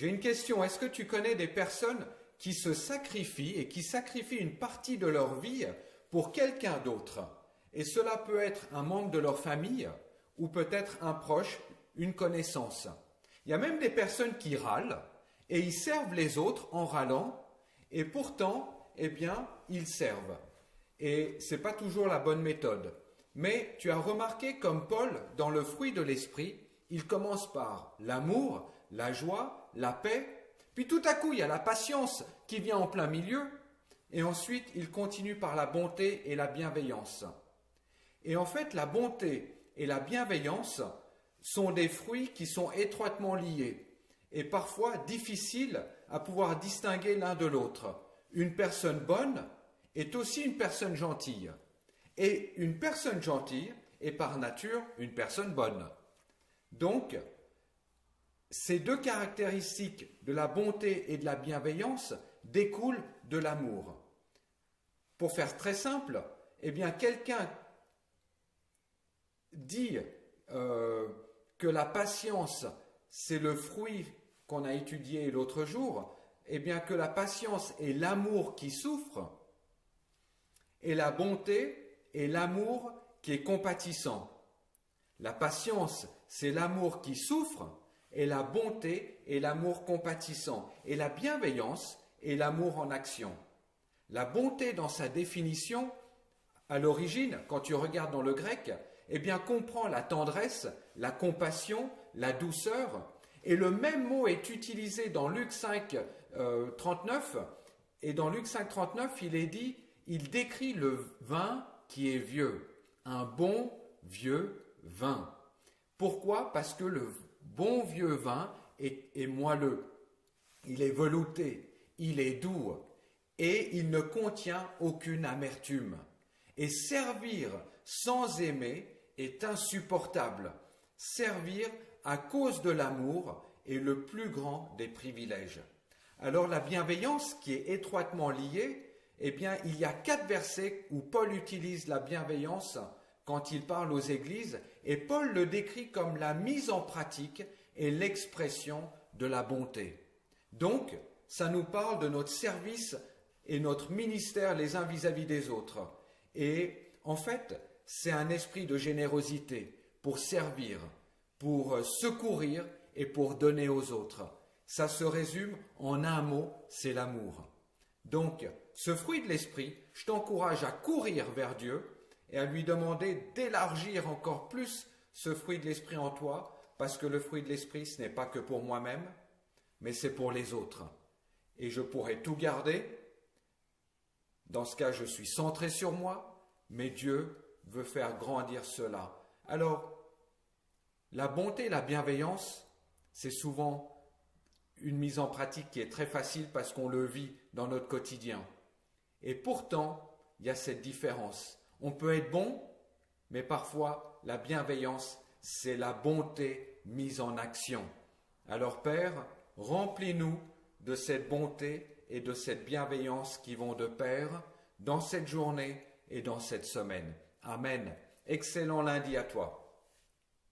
J'ai une question. Est-ce que tu connais des personnes qui se sacrifient et qui sacrifient une partie de leur vie pour quelqu'un d'autre? Et cela peut être un membre de leur famille ou peut-être un proche, une connaissance. Il y a même des personnes qui râlent et ils servent les autres en râlant et pourtant, eh bien, ils servent. Et ce n'est pas toujours la bonne méthode. Mais tu as remarqué comme Paul, dans le fruit de l'esprit, il commence par l'amour, la joie, la paix, puis tout à coup il y a la patience qui vient en plein milieu, et ensuite il continue par la bonté et la bienveillance. Et en fait, la bonté et la bienveillance sont des fruits qui sont étroitement liés et parfois difficiles à pouvoir distinguer l'un de l'autre. Une personne bonne est aussi une personne gentille. Et une personne gentille est par nature une personne bonne. Donc, ces deux caractéristiques de la bonté et de la bienveillance découlent de l'amour. Pour faire très simple, eh bien, quelqu'un dit que la patience, c'est le fruit qu'on a étudié l'autre jour, eh bien que la patience est l'amour qui souffre, et la bonté est l'amour qui est compatissant. La patience, c'est l'amour qui souffre, et la bonté est l'amour compatissant, et la bienveillance est l'amour en action. La bonté, dans sa définition, à l'origine, quand tu regardes dans le grec, eh bien, comprend la tendresse, la compassion, la douceur, et le même mot est utilisé dans Luc 5, 39, et dans Luc 5, 39, il est dit, il décrit le vin qui est vieux, un bon vieux vin. Pourquoi? Parce que le bon vieux vin est moelleux, il est velouté, il est doux, et il ne contient aucune amertume. Et servir sans aimer est insupportable. Servir à cause de l'amour est le plus grand des privilèges. Alors la bienveillance qui est étroitement liée, eh bien il y a 4 versets où Paul utilise la bienveillance quand il parle aux églises et Paul le décrit comme la mise en pratique et l'expression de la bonté. Donc ça nous parle de notre service et notre ministère les uns vis-à-vis des autres. Et en fait, c'est un esprit de générosité pour servir, pour secourir et pour donner aux autres. Ça se résume en un mot, c'est l'amour. Donc, ce fruit de l'esprit, je t'encourage à courir vers Dieu et à lui demander d'élargir encore plus ce fruit de l'esprit en toi, parce que le fruit de l'esprit, ce n'est pas que pour moi-même, mais c'est pour les autres. Et je pourrais tout garder. Dans ce cas, je suis centré sur moi, mais Dieu veut faire grandir cela. Alors, la bonté et la bienveillance, c'est souvent une mise en pratique qui est très facile parce qu'on le vit dans notre quotidien. Et pourtant, il y a cette différence. On peut être bon, mais parfois, la bienveillance, c'est la bonté mise en action. Alors, Père, remplis-nous de cette bonté et de cette bienveillance qui vont de pair dans cette journée et dans cette semaine. Amen. Excellent lundi à toi.